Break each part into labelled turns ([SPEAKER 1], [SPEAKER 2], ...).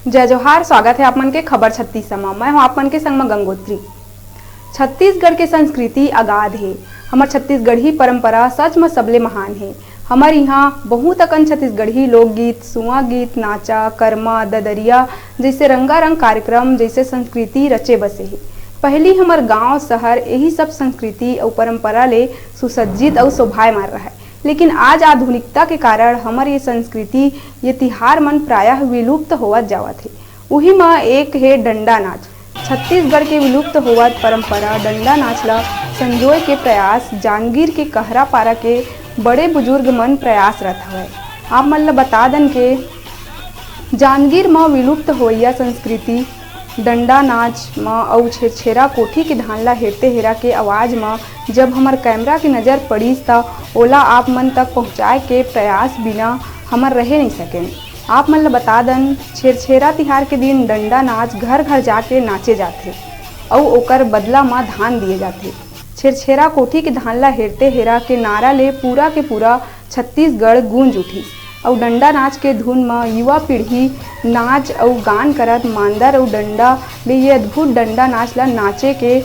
[SPEAKER 1] जय जोहार। स्वागत है आप मन के खबर 36 में। मैं हूँ आप मन के संग में गंगोत्री। छत्तीसगढ़ के संस्कृति अगाध है। हमार छत्तीसगढ़ी परंपरा सच में सबले महान है। हमारे यहाँ बहुत अकन छत्तीसगढ़ी लोकगीत, सुआ गीत, नाचा, कर्मा, ददरिया जैसे रंगारंग कार्यक्रम जैसे संस्कृति रचे बसे है। पहली हमार गांव शहर यही सब संस्कृति और परंपरा ले सुसज्जित और शोभाय मार रहा है, लेकिन आज आधुनिकता के कारण हमारे ये संस्कृति ये तिहार मन प्रायः विलुप्त होवत जावत है। उही में एक है डंडा नाच। छत्तीसगढ़ के विलुप्त होवत परंपरा डंडा नाच ला संजोए के प्रयास जांगीर के कहरा पारा के बड़े बुजुर्ग मन प्रयासरत हवे। आप मन ला बता दन के जांगीर में विलुप्त होइया संस्कृति डंडा नाच में और छेरछेरा कोठी के धान ला हेरते हेरा के आवाज़ में जब हमार कैमरा की नज़र पड़ी था ओला आप मन तक पहुँचाए के प्रयास बिना हमार रहे नहीं सकें। आप मन ला बता दन छेरछेरा तिहार के दिन डंडा नाच घर घर जाके नाचे जाते और ओकर बदला में धान दिए जाते। छेरछेरा कोठी के धान ला हेरते हेरा के नारा ले पूरा के पूरा छत्तीसगढ़ गूंज उठी और डंडा नाच के धुन में युवा पीढ़ी नाच और गान करत मांदर और डंडा ले ये अद्भुत डंडा नाच ला नाचे के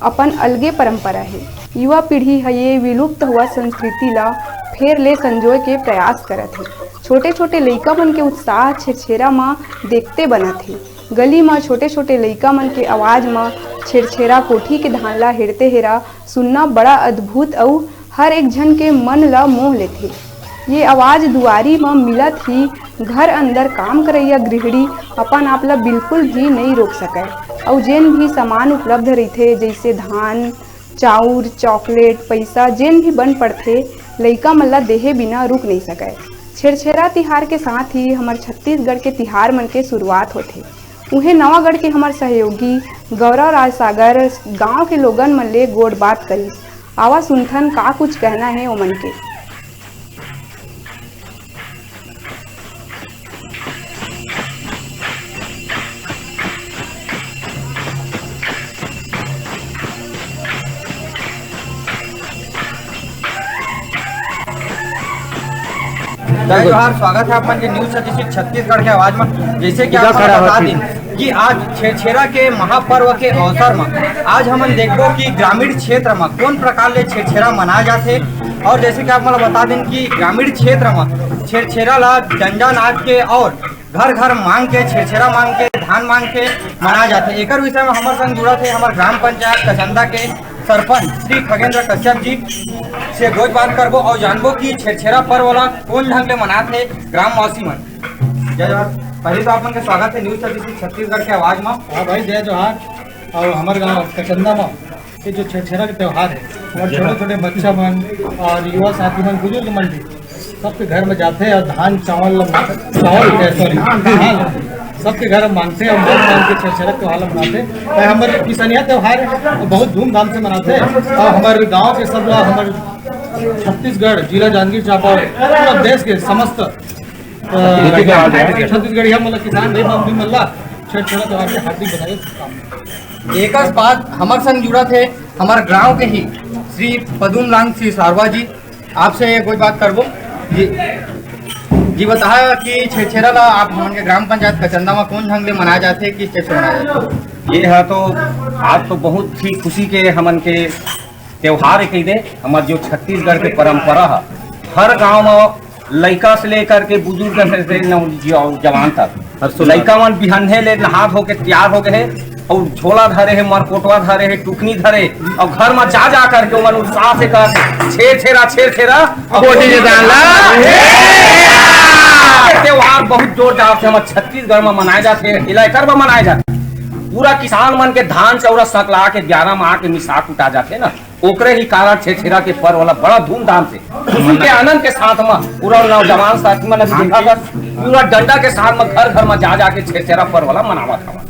[SPEAKER 1] अपन अलगे परंपरा है। युवा पीढ़ी है ये विलुप्त हुआ संस्कृति ला फेर ले संजोए के प्रयास करत है। छोटे छोटे लइका मन के उत्साह छेरछेरा में देखते बनत है। गली में छोटे छोटे लइका मन के आवाज़ में छेरछेरा कोठी के धान ला हेरते हेरा सुनना बड़ा अद्भुत और हर एक जन के मन ला मोह लेथे। ये आवाज़ दुआरी में मिलत ही घर अंदर काम करैया गृहिणी अपन आप ला बिल्कुल भी नहीं रोक सके और जेन भी सामान उपलब्ध रहते जैसे धान चाउर चॉकलेट पैसा जेन भी बन पड़ते लइका मन ला देहे बिना रुक नहीं सके। छेरछेरा तिहार के साथ ही हमार छत्तीसगढ़ के तिहार मन के शुरुआत होते। उहे नवागढ़ के हमार सहयोगी गौरव राजसागर गांव के लोगन मन ले गोड़ बात करी। आवा सुनथन का कुछ कहना है ओमन के।
[SPEAKER 2] जय जोहार। स्वागत है अपन के न्यूज 36 छत्तीसगढ़ के आवाज में। जैसे कि आप बता दें कि आज छेरछेरा के महापर्व के अवसर में आज हम देखो कि ग्रामीण क्षेत्र में कौन प्रकार ले छेरछेरा मनाया जाते और जैसे कि आप मतलब बता दें कि ग्रामीण क्षेत्र में छेरछेरा ला डंडा नाच के और घर घर मांग के छेरछेरा मांग के धान मांग के मनाया जाते। एक विषय में हमारे संग जुड़ा थे हमारे ग्राम पंचायत कचंदा के सरपंच श्री खगेंद्र कश्यप जी से गोज बात करबो और जानबो कि छेरछेरा पर्व वाला कौन ढंग ले मनाते ग्रामवासी मन। जय जोहार। पहले तो आपन के स्वागत है न्यूज 36 छत्तीसगढ़ के आवाज में।
[SPEAKER 3] हाँ भाई जय जोहार। और हमारे गांव कचंदा में ये जो छेरछेरा के त्यौहार है और छोटे छोटे बच्चा मन और युवा साथी मन बुजुर्ग मन भी सबके घर में जाते हैं और धान चावल सबके घर मांगते हैं और मान के छेरछेरा त्यौहार मनाते हैं। हमारे किसनिया त्यौहार है बहुत धूमधाम से मनाते हैं और हमारे गांव के सब लोग हमारे छत्तीसगढ़ जिला जांजगीर चांपा पूरा देश के समस्त छत्तीसगढ़ मतलब किसान भाई मम्मी मल्ला छेरछेरा त्यौहार के हार्दिक बधाई।
[SPEAKER 2] एक बात हमारे संग जुड़ा थे हमारे गांव के ही श्री पदुम लांग श्री सारवा जी आपसे कोई बात करबो जी बताया कि छेरछेरा ला आप हमारे ग्राम पंचायत कचंदा में कौन ढंग ले मनाया जाते किस तरह से मनाया जाते।
[SPEAKER 4] ये है तो आज तो बहुत ही खुशी के हमन के त्योहार कही दे। हमारे जो छत्तीसगढ़ के परंपरा है हर गांव में लड़का से लेकर के बुजुर्ग से जवान तक लड़का मन बिहन्ने ले नहा धो के तैयार हो गए और झोला धरे है मरकोटवा धरे है टुकनी धरे और घर में जा करके मन उत्साह से कर छेरछेरा त्योहार बहुत जोरदार से हमारे छत्तीसगढ़ में मनाए जाते हैं। इलाकर में मनाए जाते पूरा किसान मन के धान चौरा सकला के 11 माह के मिसाक उठा जाते ना ओकरे ही कारण छेरछेरा के पर्व वाला बड़ा धूमधाम से खुशी के आनंद के साथ में पूरा नौजवान साथी मन पूरा डंडा के साथ में घर घर में जा के छेरछेरा पर्व वाला मनावा था।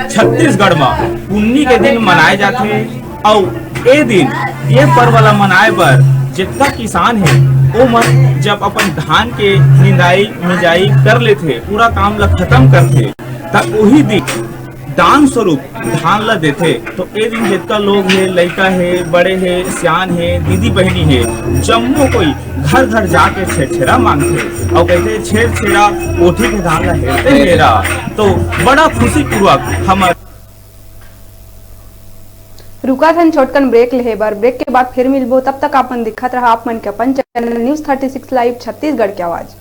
[SPEAKER 5] छत्तीसगढ़ में पुन्नी के दिन मनाए जाते और ए दिन ये पर्व वाला मनाए बर जितना किसान है वो मन जब अपन धान के निंदाई मिजाई कर लेते पूरा काम ला खत्म करते तब वही दिन दान स्वरूप धान ला देते। तो ए दिन जितना लोग है, लड़का है, बड़े है, सियान है, दीदी बहनी है, जम्मो कोई घर घर जाके छेड़ा मांगते और कहते छेड़ा कोठी के धान ला हेरते हेरा। तो बड़ा खुशी पूर्वक हमारे
[SPEAKER 1] रुका थन छोटकन ब्रेक लेहे बर। ब्रेक के बाद फिर मिलबो, तब तक आपन दिखत रहा आप मन के अपन चैनल न्यूज़ 36 लाइव छत्तीसगढ़ की आवाज।